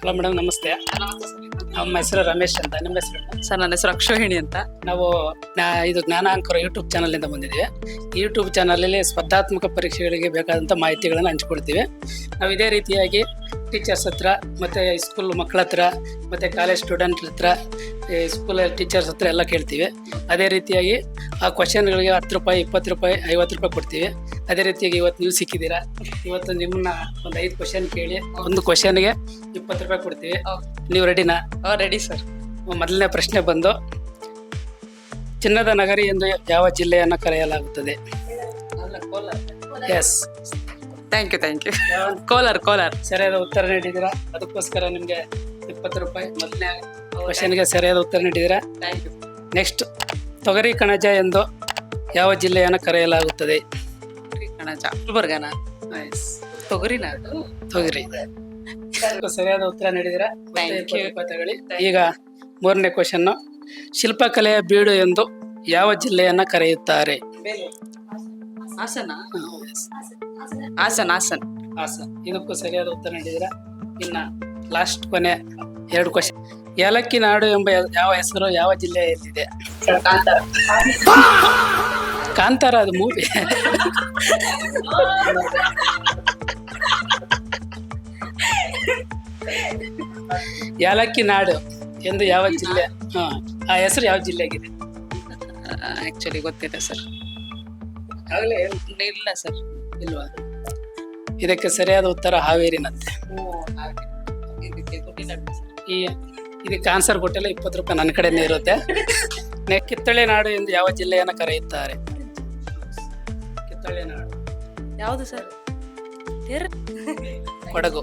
Hello madam, ನಮಸ್ತೆ. ನಮ್ಮ ಹೆಸರು ರಮೇಶ್ ಅಂತ. ನಿಮ್ಮ ಹೆಸರು? ಸರ್, ನನ್ನ ಹೆಸರು ಅಕ್ಷೋಹಿಣಿ ಅಂತ. ನಾವು ಇದು ಜ್ಞಾನಾಂಕರ ಯೂಟ್ಯೂಬ್ ಚಾನಲಿಂದ ಬಂದಿದ್ದೀವಿ. ಈ ಯೂಟ್ಯೂಬ್ ಚಾನಲಲ್ಲಿ ಸ್ಪರ್ಧಾತ್ಮಕ ಪರೀಕ್ಷೆಗಳಿಗೆ ಬೇಕಾದಂಥ ಮಾಹಿತಿಗಳನ್ನು ಹಂಚ್ಕೊಳ್ತೀವಿ. ನಾವು ಇದೇ ರೀತಿಯಾಗಿ ಟೀಚರ್ಸ್ ಹತ್ರ, ಮತ್ತು ಸ್ಕೂಲ್ ಮಕ್ಕಳ ಹತ್ರ, ಮತ್ತು ಕಾಲೇಜ್ ಸ್ಟೂಡೆಂಟ್ ಹತ್ರ, ಸ್ಕೂಲ್ ಟೀಚರ್ಸ್ ಹತ್ರ ಎಲ್ಲ ಕೇಳ್ತೀವಿ. ಅದೇ ರೀತಿಯಾಗಿ ಆ ಕ್ವಶನ್ಗಳಿಗೆ 10 ರೂಪಾಯಿ, 20 ರೂಪಾಯಿ, 50 ರೂಪಾಯಿ ಕೊಡ್ತೀವಿ. ಅದೇ ರೀತಿಯಾಗಿ ಇವತ್ತು ನೀವು ಸಿಕ್ಕಿದ್ದೀರಾ. ಇವತ್ತು ನಿಮ್ಮನ್ನ ಒಂದು 5 ಕ್ವಶನ್ ಕೇಳಿ ಒಂದು ಕ್ವಶನ್ಗೆ 20 ರೂಪಾಯಿ ಕೊಡ್ತೀವಿ. ನೀವು ರೆಡಿನಾ? Ready sir. ಮೊದಲನೇ ಪ್ರಶ್ನೆ ಬಂದು, ಚಿನ್ನದ ನಗರಿ ಎಂದು ಯಾವ ಜಿಲ್ಲೆಯನ್ನು ಕರೆಯಲಾಗುತ್ತದೆ? Yes, thank you. ಕೋಲಾರ್. ಸರಿಯಾದ ಉತ್ತರ ನೀಡಿದ್ದೀರಾ. ಅದಕ್ಕೋಸ್ಕರ ನಿಮಗೆ 20 ರೂಪಾಯಿ. ಮೊದಲನೇ ಕ್ವಶನ್ಗೆ ಸರಿಯಾದ ಉತ್ತರ ನೀಡಿದ್ದೀರಾ. Thank you. ನೆಕ್ಸ್ಟ್, ತೊಗರಿ ಕಣಜ ಎಂದು ಯಾವ ಜಿಲ್ಲೆಯನ್ನು ಕರೆಯಲಾಗುತ್ತದೆ? ಕಣಜ, ಗುಲ್ಬರ್ಗನ. ತೊಗರಿನ ಅದು? ತೊಗರಿ. ಸರಿಯಾದ ಉತ್ತರ ನೀಡಿದ್ದೀರಾ. Thank you. ತಗೊಳ್ಳಿ. ಈಗ ಮೂರನೇ ಕ್ವಶನ್, ಶಿಲ್ಪಕಲೆಯ ಬೀಡು ಎಂದು ಯಾವ ಜಿಲ್ಲೆಯನ್ನು ಕರೆಯುತ್ತಾರೆ? ಹಾಸನ. ಹಾಸನ್. ಇದಕ್ಕೂ ಸರಿಯಾದ ಉತ್ತರ ನೀಡಿದ್ದೀರಾ. ಇನ್ನ ಲಾಸ್ಟ್ ಕೊನೆ 2 ಕ್ವಶನ್. ಏಲಕ್ಕಿ ನಾಡು ಎಂಬ ಯಾವ ಹೆಸರು ಯಾವ ಜಿಲ್ಲೆಯಲ್ಲಿದೆ? ಕಾಂತಾರ, ಅದು ಮೂವಿ. ಏಲಕ್ಕಿ ನಾಡು ಎಂದು ಯಾವ ಜಿಲ್ಲೆ? ಆ ಹೆಸರು ಯಾವ ಜಿಲ್ಲೆಗಿದೆ? ಆಕ್ಚುಲಿ ಗೊತ್ತಿಲ್ಲ ಸರ್. ಆಗಲೇ ಇಲ್ಲ ಸರ್. ಇಲ್ವಾ? ಇದಕ್ಕೆ ಸರಿಯಾದ ಉತ್ತರ ಹಾವೇರಿನಂತೆ. ಇದಕ್ಕೆ ಆನ್ಸರ್ ಕೊಟ್ಟಿಲ್ಲ. 20 ರೂಪಾಯಿ ನನ್ನ ಕಡೆನೇ ಇರುತ್ತೆ. ಕಿತ್ತಳೆ ನಾಡು ಎಂದು ಯಾವ ಜಿಲ್ಲೆಯನ್ನು ಕರೆಯುತ್ತಾರೆ? ಕಿತ್ತಳೆ ನಾಡು ಯಾವುದು ಸರ್? ಕೊಡಗು.